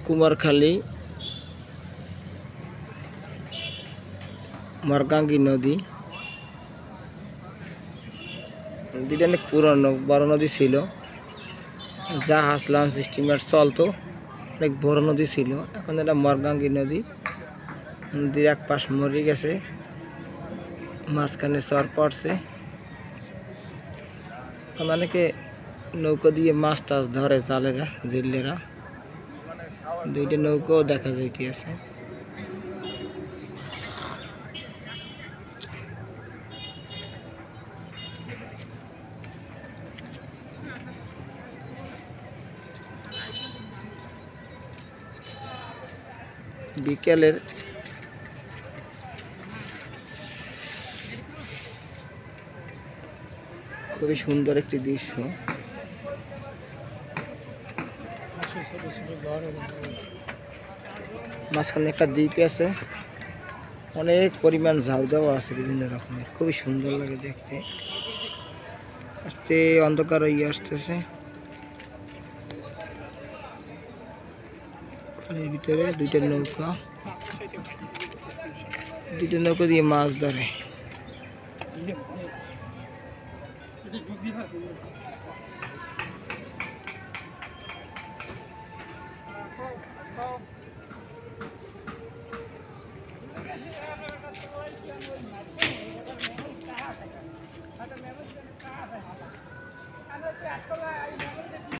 কুমারখালী মরগাঙ্গি নদী। নদীটা অনেক পুরনো, বড় নদী ছিল। জাহাজ লঞ্চ স্টিমার চলতো, অনেক বড় নদী ছিল। এখন এটা মরগাঙ্গি নদী। নদীর এক পাশ মরে গেছে, মাঝখানে চর পড়ছে। এখন অনেকে নৌকা দিয়ে মাছ টাছ ধরে, জালেরা জেলেরা। দুইটা নৌকাও দেখা যাইতেছে। বিকেলের খুবই সুন্দর একটি দৃশ্য। মাঝখানে একটা দ্বীপ আছে, অনেক পরিমাণ ঝাউ দেওয়া আছে বিভিন্ন রকমের, খুবই সুন্দর লাগে দেখতে। আস্তে অন্ধকার হয়ে আসতেছে। পানির ভিতরে দুইটা নৌকা দিয়ে মাছ ধরে।